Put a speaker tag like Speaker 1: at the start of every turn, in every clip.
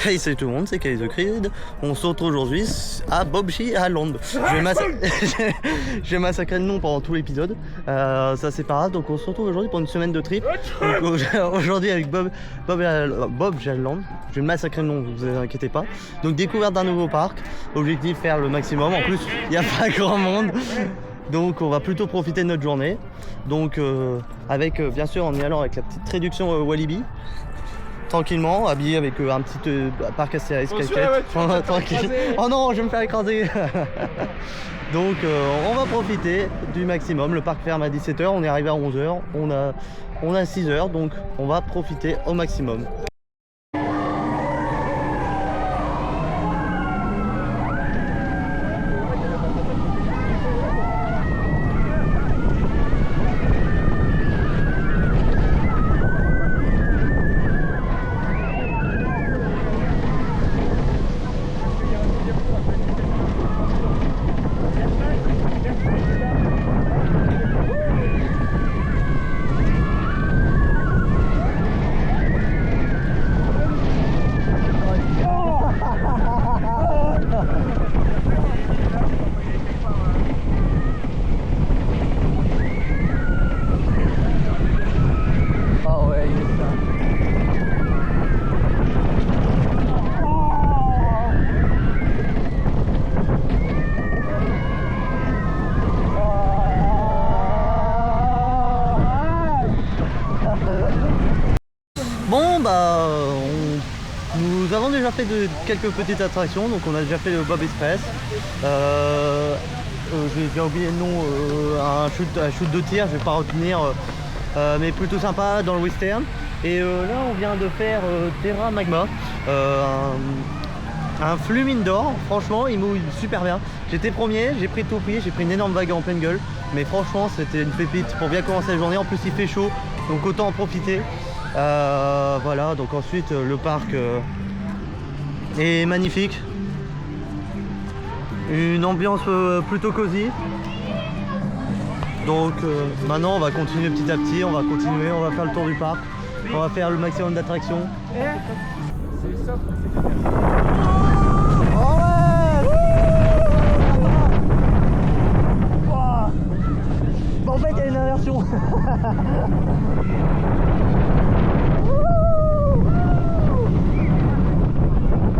Speaker 1: Hey, salut tout le monde, c'est Kali the Creed. On se retrouve aujourd'hui à Bobji Island. Je vais massacrer le nom pendant tout l'épisode. Ça c'est pas grave, donc on se retrouve aujourd'hui pour une semaine de trip. Aujourd'hui avec Bobji Island. Je vais massacrer le nom, vous inquiétez pas. Donc découverte d'un nouveau parc. Objectif faire le maximum. En plus, il n'y a pas grand monde. Donc on va plutôt profiter de notre journée. Donc avec bien sûr en y allant avec la petite réduction Walibi. Tranquillement, habillé avec un petit parc Astérix casquette. Tranquille. Oh non, je vais me faire écraser. Donc on va profiter du maximum. Le parc ferme à 17h, on est arrivé à 11h, on a 6h, donc on va profiter au maximum. Bon bah nous avons déjà fait quelques petites attractions, donc on a déjà fait le Bob Express. J'ai déjà oublié le nom, un shoot de tir, je vais pas retenir, mais plutôt sympa dans le western. Et là on vient de faire Terra Magma, un flux mine d'or. Franchement il mouille super bien. J'étais premier, j'ai pris tout prix, j'ai pris une énorme vague en pleine gueule, mais franchement c'était une pépite pour bien commencer la journée. En plus il fait chaud, donc autant en profiter. Voilà, donc ensuite le parc est magnifique, une ambiance plutôt cosy. Donc maintenant on va continuer petit à petit, on va faire le tour du parc, on va faire le maximum d'attractions. Bon, en fait il y a une inversion.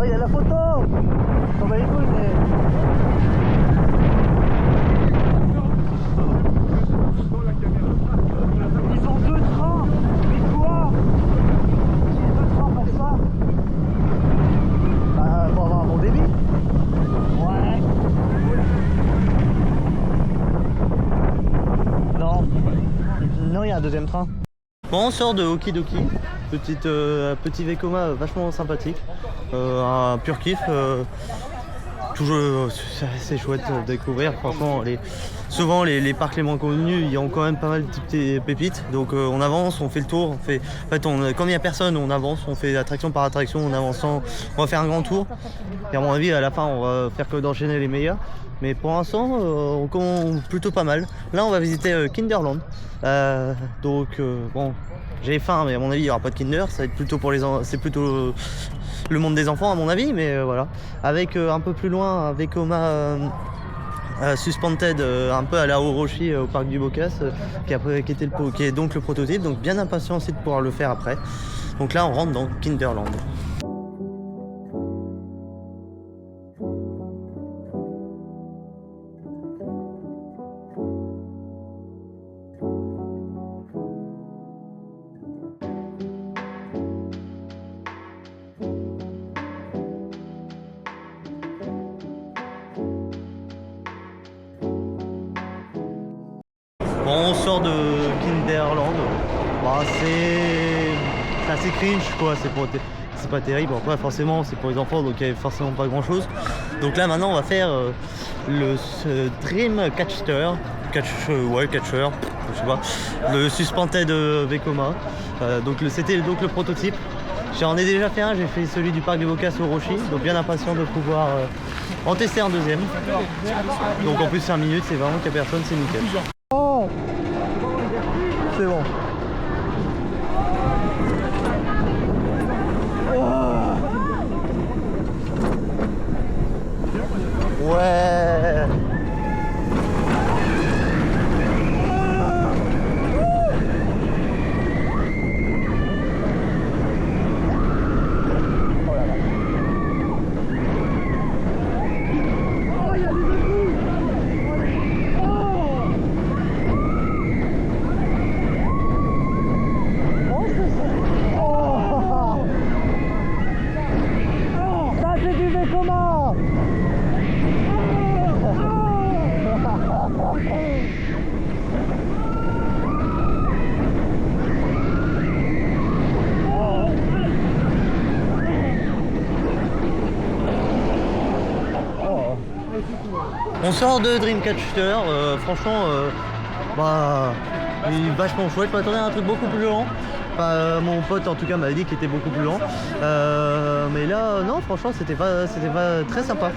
Speaker 1: Oh, il y a la photo. On va les couilles, mais... Ils ont deux trains. Mais quoi? J'ai deux trains pour ça. Bah, pour avoir un bon débit. Ouais. Non. Non, il y a un deuxième train. Bon, on sort de Okidoki, petit Vekoma vachement sympathique, un pur kiff, toujours c'est chouette de découvrir. Franchement, souvent les parcs les moins connus, il y a quand même pas mal de petites pépites, donc on avance, on fait le tour, quand il n'y a personne, on avance, on fait attraction par attraction, on avançant, on va faire un grand tour, et à mon avis à la fin on va faire que d'enchaîner les meilleurs. Mais pour l'instant, on commence plutôt pas mal. Là, on va visiter Kinderland. Bon, j'ai faim, mais à mon avis, il n'y aura pas de Kinder. Ça va être plutôt c'est plutôt le monde des enfants, à mon avis. Mais voilà. Avec un peu plus loin, un Vekoma Suspended, un peu à la Orochi au parc du Bocas, qui est donc le prototype. Donc, bien impatient aussi de pouvoir le faire après. Donc là, on rentre dans Kinderland. Bon, on sort de Kinderland. Bah, c'est assez cringe quoi, c'est pas terrible. Après forcément c'est pour les enfants, donc il n'y a forcément pas grand chose. Donc là maintenant on va faire le Dream Catcher, je sais pas, le Suspended Vekoma. C'était donc le prototype. J'en ai déjà fait un, j'ai fait celui du parc du Bocas au Rochi, donc bien impatient de pouvoir en tester un deuxième. Donc en plus 5 minutes, c'est vraiment qu'il n'y a personne, c'est nickel. Oh, c'est bon. On sort de Dreamcatcher, franchement, bah, il est vachement chouette. Je m'attendais à un truc beaucoup plus lent. Mon pote en tout cas m'a dit qu'il était beaucoup plus lent. Mais là, non, franchement, c'était pas très sympa.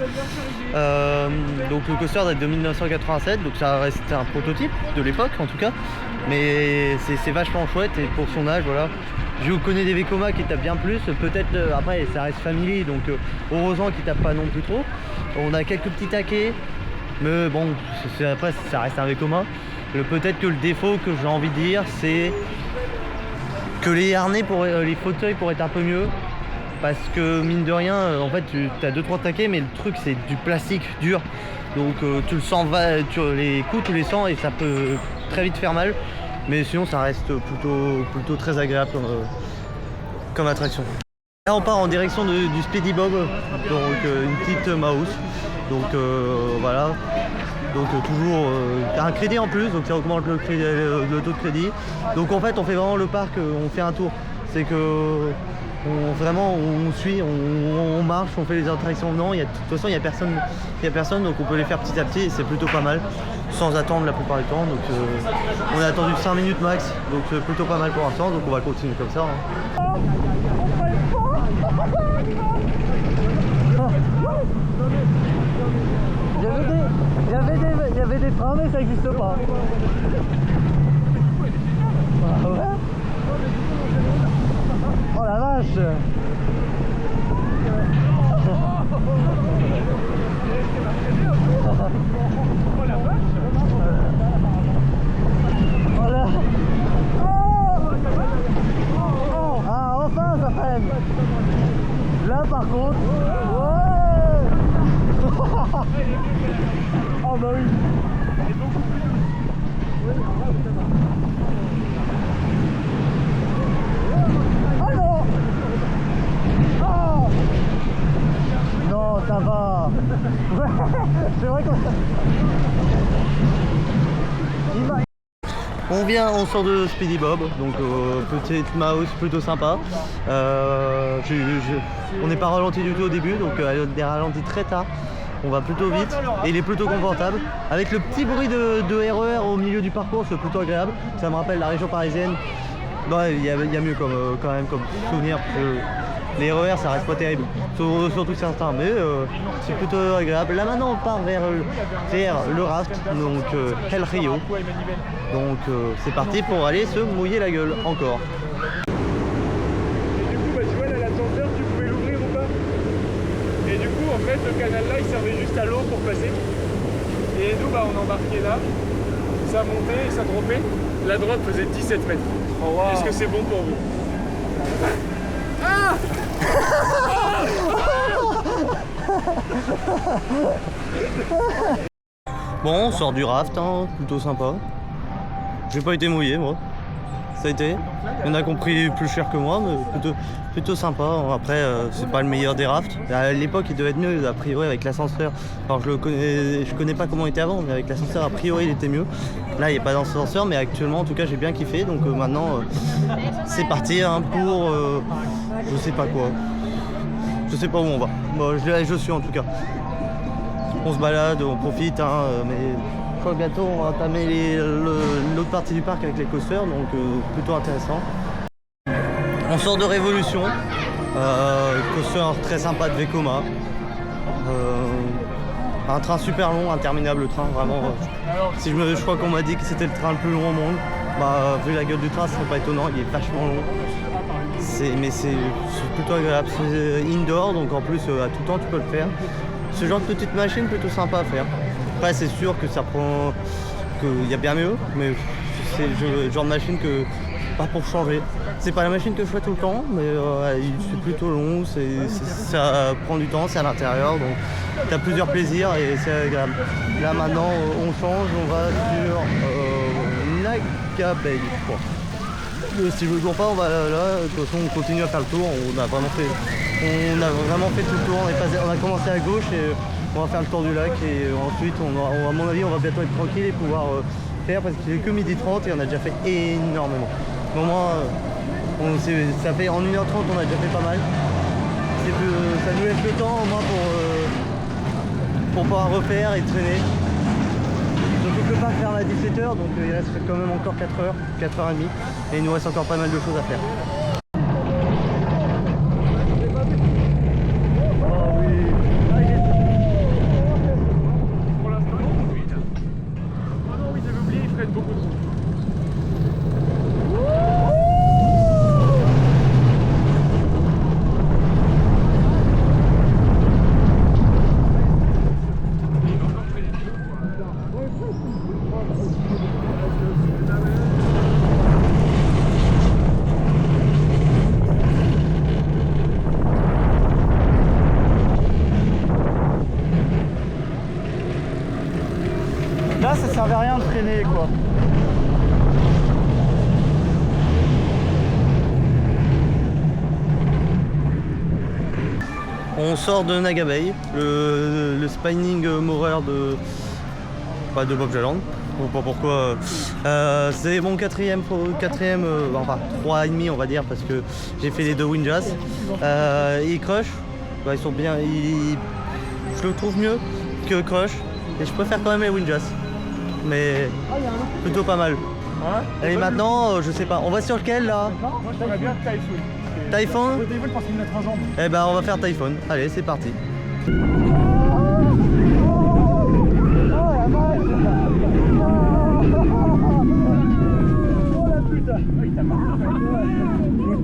Speaker 1: Donc le coaster date de 1987, donc ça reste un prototype de l'époque en tout cas. Mais c'est vachement chouette et pour son âge, voilà. Je connais des Vekoma qui tapent bien plus, peut-être après ça reste family, donc heureusement qu'ils tapent pas non plus trop. On a quelques petits taquets, mais bon, après ça reste un Vekoma. Peut-être que le défaut que j'ai envie de dire, c'est que les harnais, les fauteuils pourraient être un peu mieux. Parce que mine de rien, en fait, tu as 2-3 taquets, mais le truc c'est du plastique dur. Donc tu le sens, tu les coups, tu les sens et ça peut très vite faire mal. Mais sinon ça reste plutôt très agréable comme attraction. Là on part en direction du Speedy Bob, donc une petite mouse. Donc voilà. Donc toujours un crédit en plus, donc ça augmente le taux de crédit. Donc en fait on fait vraiment le parc, on fait un tour. C'est que on suit, on marche, on fait les attractions venant. De toute façon il n'y a personne, donc on peut les faire petit à petit et c'est plutôt pas mal. Sans attendre la plupart du temps, donc on a attendu 5 minutes max, donc plutôt pas mal pour l'instant, donc on va continuer comme ça. Hein. Il y avait des trains mais ça n'existe pas. Ah ouais. Oh la vache. Voilà. Ah enfin ça freine. Là par contre. Ouais. Oh bah oui. Oh non. Oh non ça va. C'est vrai qu'on... On sort de Speedy Bob, donc petite mouse plutôt sympa. On n'est pas ralenti du tout au début, donc elle est ralentie très tard. On va plutôt vite et il est plutôt confortable. Avec le petit bruit de RER au milieu du parcours, c'est plutôt agréable. Ça me rappelle la région parisienne. Bon, il y a mieux quand même comme souvenir. Les RER ça reste pas terrible, surtout certains, mais c'est plutôt agréable. Là maintenant on part vers le raft, donc El Rio. Donc c'est parti pour aller se mouiller la gueule encore.
Speaker 2: Et du coup tu vois là l'ascenseur tu pouvais l'ouvrir ou pas. Et du coup en fait le canal là il servait juste à l'eau pour passer. Et nous on embarquait là, ça montait et ça droppait. La droite faisait 17 mètres. Oh, wow. Est-ce que c'est bon pour vous? Ah
Speaker 1: Bon, on sort du raft, hein, plutôt sympa. J'ai pas été mouillé moi. Ça a été. Il y en a compris plus cher que moi, mais plutôt sympa. Après, c'est pas le meilleur des rafts. À l'époque, il devait être mieux, a priori, avec l'ascenseur. Alors, je connais pas comment il était avant, mais avec l'ascenseur, a priori, il était mieux. Là, il n'y a pas d'ascenseur, mais actuellement, en tout cas, j'ai bien kiffé. Donc maintenant, c'est parti hein, pour je sais pas quoi. Je sais pas où on va. Bon, je suis en tout cas. On se balade, on profite, hein, mais je crois que bientôt on va entamer l'autre partie du parc avec les coasters, donc plutôt intéressant. On sort de Révolution, coaster très sympa de Vekoma. Un train super long, interminable train, vraiment. Je crois qu'on m'a dit que c'était le train le plus long au monde. Bah, vu la gueule du train, ce serait pas étonnant, il est vachement long. Mais c'est plutôt agréable, c'est indoor, donc en plus à tout temps tu peux le faire. Ce genre de petite machine plutôt sympa à faire. Après c'est sûr que ça prend, qu'il y a bien mieux, mais c'est le genre de machine que pas pour changer. C'est pas la machine que je fais tout le temps, mais c'est plutôt long, ça prend du temps, c'est à l'intérieur, donc tu as plusieurs plaisirs et c'est agréable. Là maintenant on change, on va sur Nagabeil, je crois. Si je ne me trompe pas, on va là, de toute façon on continue à faire le tour, on a vraiment fait tout le tour, on a commencé à gauche et on va faire le tour du lac et ensuite à mon avis on va bientôt être tranquille et pouvoir faire parce qu'il est que 12h30 et on a déjà fait énormément. Au moins ça fait en 1h30 on a déjà fait pas mal. Ça nous laisse le temps au moins pour pouvoir refaire et traîner. Donc on peut pas faire à 17h, donc il reste quand même encore 4h, 4h30 et il nous reste encore pas mal de choses à faire. Oh oui.
Speaker 2: Pour l'instant, il conduit. Oh non, oui, j'avais oublié, il freine beaucoup trop.
Speaker 1: Là, ça servait à rien de freiner quoi. On sort de Naga Bay, le spinning morer de Bob Jaland. Je sais pas pourquoi. C'est mon quatrième, enfin 3,5 on va dire parce que j'ai fait les deux Windjazz. Il crush, ils sont bien. Je le trouve mieux que crush et je préfère quand même les Windjazz. Mais plutôt pas mal. Ouais. Et maintenant, je sais pas, on va sur lequel là?
Speaker 2: Moi j'aimerais bien Typhoon.
Speaker 1: Typhoon?
Speaker 2: Typhoon parce qu'il me mettra en jambe.
Speaker 1: Eh ben on va faire Typhoon. Allez, c'est parti. Il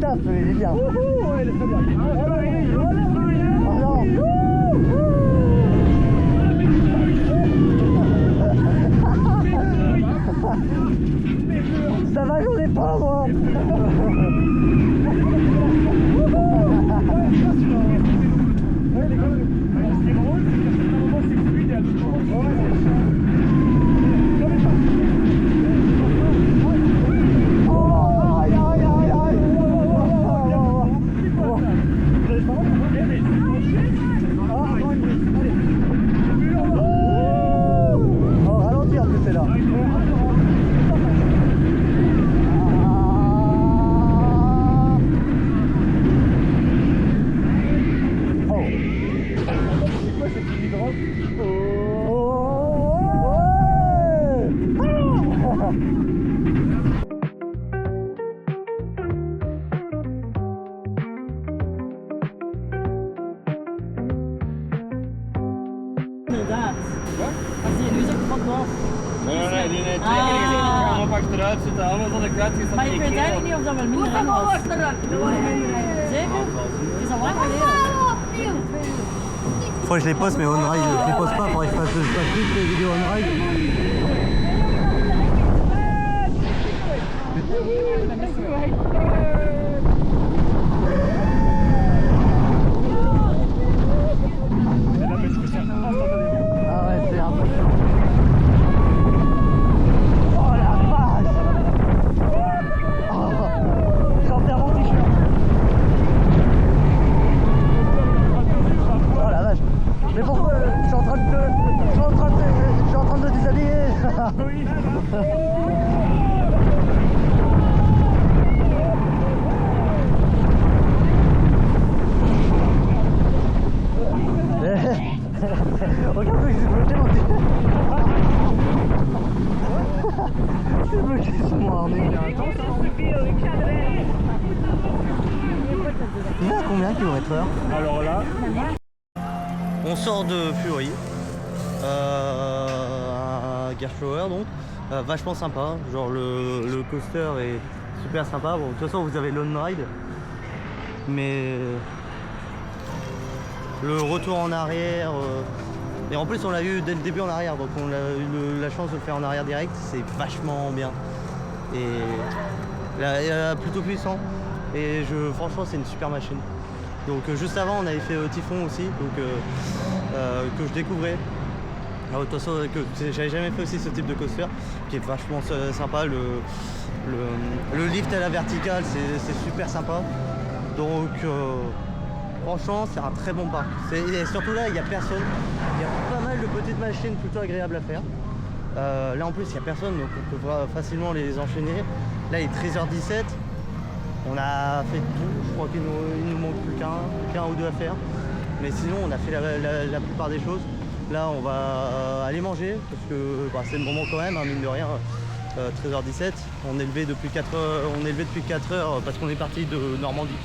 Speaker 1: tape, il est bien.
Speaker 2: Il est très bien.
Speaker 1: Ça va, j'en ai pas moi.
Speaker 2: Achteruit zitten, allemaal van de kruid is dat
Speaker 3: Maar je weet eigenlijk niet of dat wel minder lang was. Zeker? Het is al lang geleden.
Speaker 1: Fois je les poste mais on-ride, je les poste pas pour que je fasse toutes les vidéos on-ride. Ah ouais, c'est impressionnant. Oh la vache! Oh, j'en perds mon t-shirt. Oh la vache! Mais pourquoi je suis en train de déshabiller. Regarde, il s'est bloqué mon t-shirt. C'est bloqué sur mon harnais. Il va à combien km/h?
Speaker 2: Alors là,
Speaker 1: on sort de Fury, à Gerstlauer donc, vachement sympa, genre le coaster est super sympa. Bon, de toute façon vous avez l'on-ride, mais le retour en arrière, et en plus on l'a eu dès le début en arrière, donc on a eu la chance de le faire en arrière direct, c'est vachement bien. Et là, plutôt puissant, et franchement c'est une super machine. Donc juste avant on avait fait Typhon aussi, donc que je découvrais. Alors, de toute façon que j'avais jamais fait aussi ce type de coaster, qui est vachement sympa. Le lift à la verticale c'est super sympa. Donc franchement c'est un très bon parc. Et surtout là il n'y a personne. Il y a pas mal de petites machines plutôt agréables à faire. Là en plus il n'y a personne, donc on peut facilement les enchaîner. Là il est 13h17. On a fait tout, je crois qu'il nous manque plus qu'un ou deux à faire. Mais sinon on a fait la plupart des choses. Là on va aller manger parce que bah, c'est le moment quand même, hein, mine de rien. 13h17, on est levé depuis 4 heures parce qu'on est parti de Normandie.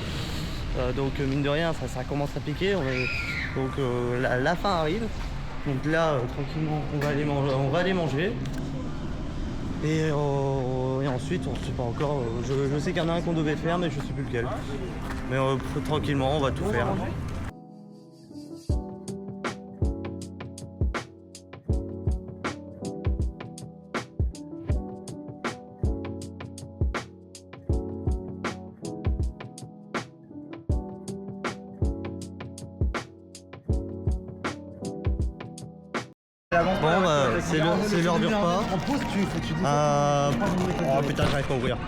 Speaker 1: Donc mine de rien ça commence à piquer, donc la fin arrive. Donc là tranquillement on va aller manger. Et ensuite on sait pas encore, je sais qu'il y en a un qu'on devait faire mais je sais plus lequel. Mais tranquillement on va tout faire. Bon bah c'est l'heure du repas. Oh putain j'arrive pas à ouvrir.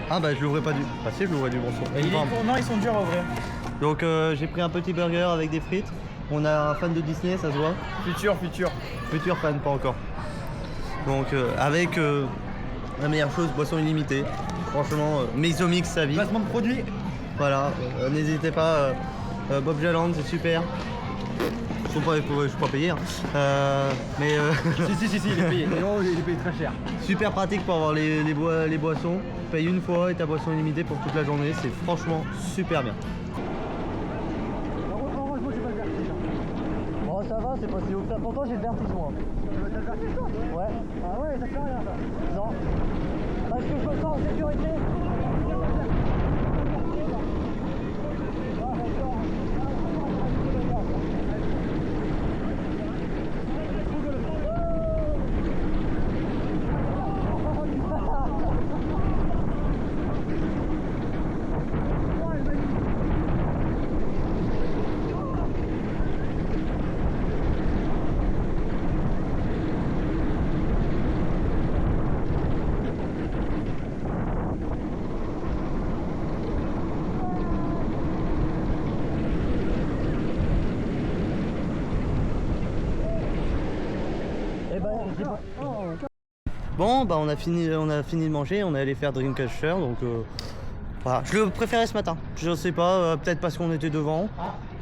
Speaker 1: Ah bah je l'ouvrais pas du. Ah si je l'ouvrais du bon son.
Speaker 2: Non, ils sont durs à ouvrir.
Speaker 1: Donc j'ai pris un petit burger avec des frites. On a un fan de Disney, ça se voit. Futur fan, pas encore. Donc avec la meilleure chose, boisson illimitée. Franchement, Mesomix sa vie.
Speaker 2: Placement de produit.
Speaker 1: Voilà, n'hésitez pas. Bob Jaland, c'est super. Je suis pas payé, hein. Mais
Speaker 2: Si, il est payé. Non, il est payé très cher.
Speaker 1: super pratique pour avoir les boissons. Tu payes une fois et ta boisson illimitée pour toute la journée. C'est franchement super bien. Bon, ça va, c'est pas si haut que ça. Pour toi, j'ai le vertige, moi.
Speaker 2: T'as le vertige, toi ?
Speaker 1: Ouais.
Speaker 2: Ah ouais, ça fait rien, ça.
Speaker 1: Non. Parce que je me sens en sécurité. Bon bah on a fini de manger, on est allé faire Dreamcatcher donc voilà. Je le préférais ce matin, je sais pas, peut-être parce qu'on était devant.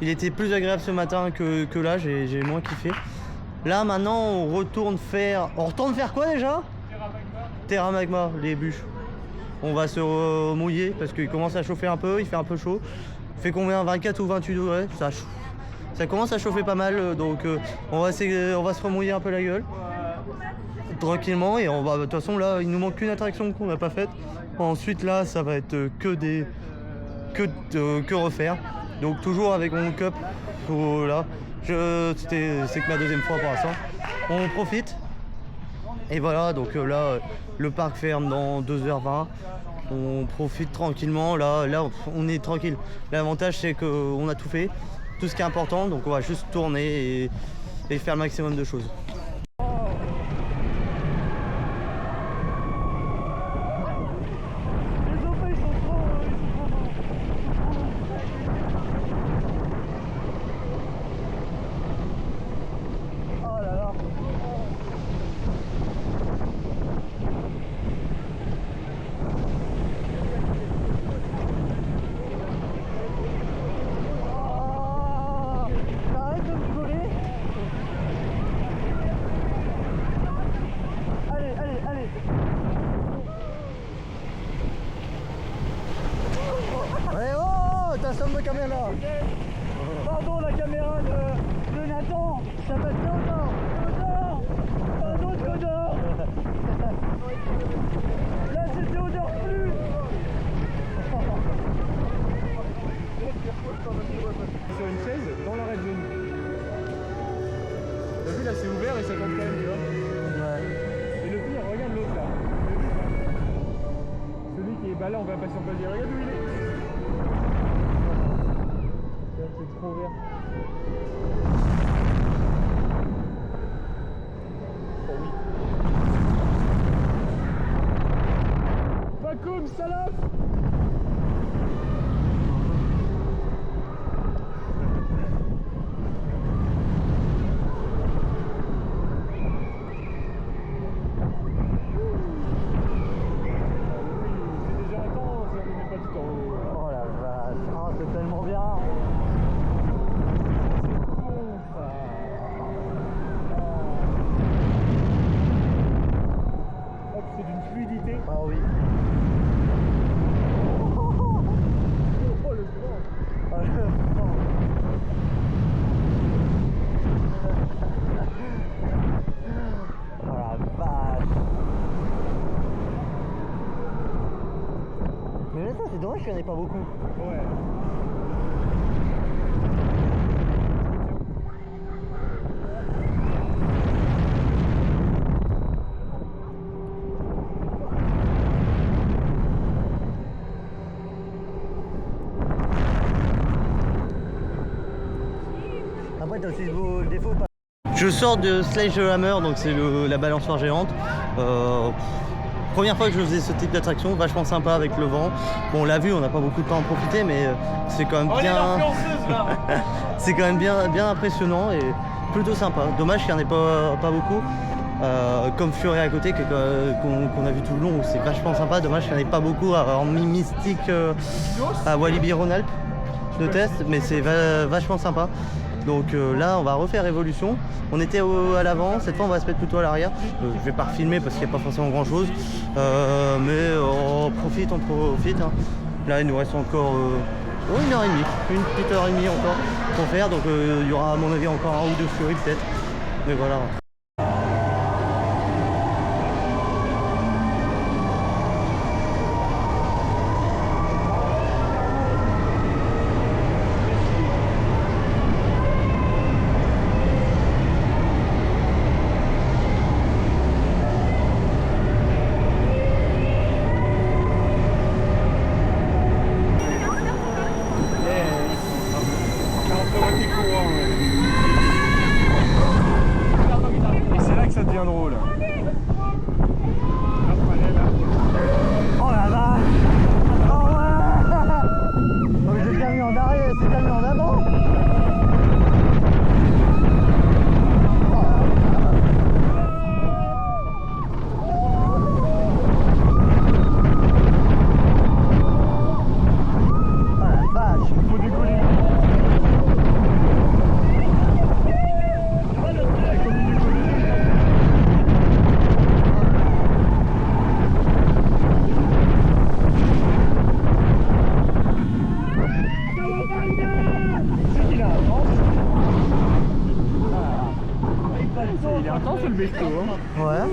Speaker 1: Il était plus agréable ce matin que là, j'ai moins kiffé. Là maintenant on retourne faire quoi déjà? Terra Magma, les bûches. On va se mouiller parce qu'il commence à chauffer un peu, il fait un peu chaud. Il fait combien, 24 ou 28 degrés, ça commence à chauffer pas mal, donc on va se remouiller un peu la gueule tranquillement et on va, de toute façon là il nous manque qu'une attraction qu'on n'a pas faite. Ensuite là ça va être que refaire, donc toujours avec mon cup. Là c'est que ma deuxième fois pour l'instant. On profite et voilà, donc là le parc ferme dans 2h20. On profite tranquillement, là on est tranquille. L'avantage c'est qu'on a tout fait, tout ce qui est important, donc on va juste tourner et faire le maximum de choses. T'assommes la caméra. Pardon, la caméra de Nathan. Ça passe Théodore. Pardon, Théodore. Là c'est Théodore plus.
Speaker 2: Sur une chaise dans la red zone. T'as vu là c'est ouvert et ça compte quand même, tu vois.
Speaker 1: Ouais.
Speaker 2: Et le pire, regarde l'autre là. Celui qui est là, on va passer en plaisir. Regarde où il est. C'est trop ouvert. Oh oui. Fakoum, salaf. C'est déjà un temps, ça ne met pas du temps.
Speaker 1: Oh la vache, oh, c'est tellement bien. Dommage qu'il n'y en ait pas beaucoup.
Speaker 2: Ouais.
Speaker 1: Après t'as aussi le défaut. Je sors de Sledgehammer, donc c'est la balançoire géante. Première fois que je faisais ce type d'attraction, vachement sympa avec le vent. Bon, on l'a vu, on n'a pas beaucoup de temps à en profiter, mais c'est quand même c'est quand même bien impressionnant et plutôt sympa. Dommage qu'il n'y en ait pas beaucoup. Comme Fury à côté qu'on a vu tout le long, où c'est vachement sympa. Dommage qu'il n'y en ait pas beaucoup en mystique à Walibi Rhône-Alpes de test, mais c'est vachement sympa. Donc là on va refaire Evolution. On était à l'avant, cette fois on va se mettre plutôt à l'arrière. Je vais pas refilmer parce qu'il n'y a pas forcément grand chose, mais on profite hein. Là il nous reste encore 1h30, une petite heure et demie encore pour faire. Donc il y aura à mon avis encore un ou deux Fury peut-être, mais voilà.
Speaker 2: Et c'est là que ça devient drôle.
Speaker 1: Oh la vache! Oh ouais! Oh, mais c'est déjà mis en arrière, c'est déjà mis en avant! Oh la vache!
Speaker 2: Il faut décoller. Il est intense le béto, hein.
Speaker 1: Ouais.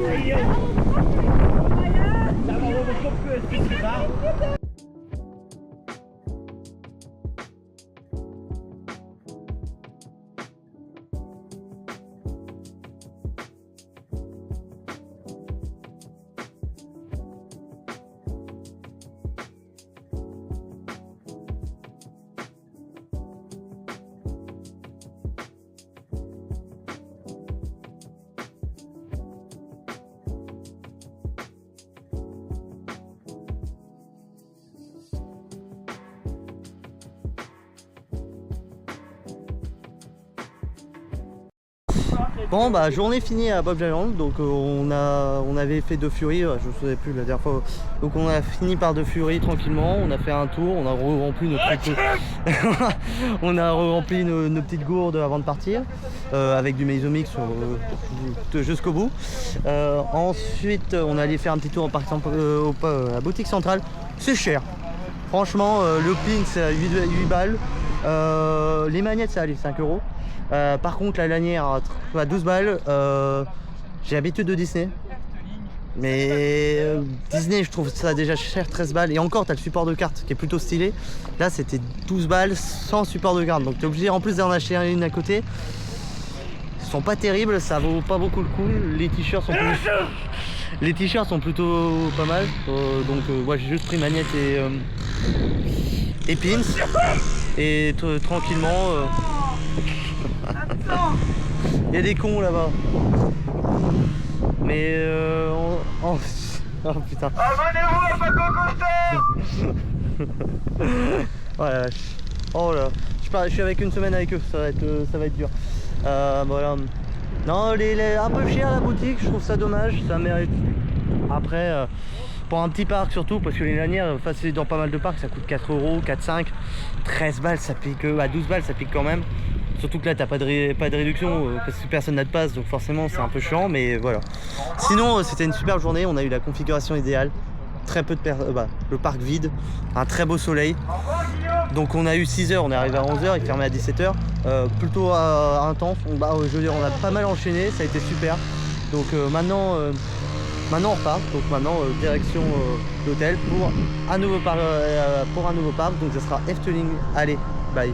Speaker 1: Bon bah journée finie à Bob's Island, donc on avait fait 2 Fury, je ne savais plus la dernière fois, donc on a fini par 2 Fury tranquillement, on a fait un tour, on a rempli nos petites gourdes avant de partir, avec du Meizomix jusqu'au bout. Ensuite on allait faire un petit tour par exemple à la boutique centrale, c'est cher, franchement le pin c'est à 8 balles, les manettes ça allait 5 €. Par contre la lanière à 12 balles, j'ai l'habitude de Disney, mais Disney je trouve ça déjà cher, 13 balles, et encore t'as le support de carte qui est plutôt stylé. Là c'était 12 balles sans support de carte, donc t'es obligé en plus d'en acheter une à côté. Ils sont pas terribles, ça vaut pas beaucoup le coup. Les t-shirts sont plutôt pas mal, donc moi j'ai juste pris manette et pins, et tranquillement il y a des cons là-bas. Mais oh putain. Abonnez-vous à Paco Coaster. Oh la vache. Oh là. Je suis avec une semaine avec eux, ça va être dur. Voilà. Non, un peu cher la boutique, je trouve ça dommage, ça mérite. Après, pour un petit parc surtout, parce que les lanières, c'est dans pas mal de parcs, ça coûte 4 €, 4-5, 13 balles ça pique, à 12 balles ça pique quand même. Surtout que là t'as pas de réduction parce que personne n'a de passe, donc forcément c'est un peu chiant, mais voilà. Sinon c'était une super journée, on a eu la configuration idéale, très peu de le parc vide, un très beau soleil. Donc on a eu 6 heures, on est arrivé à 11 h, il fermait à 17 h, plutôt intense. Je veux dire, on a pas mal enchaîné, ça a été super. Donc maintenant Maintenant on repart, donc maintenant direction l'hôtel pour un nouveau parc, donc ça sera Efteling. Allez, bye.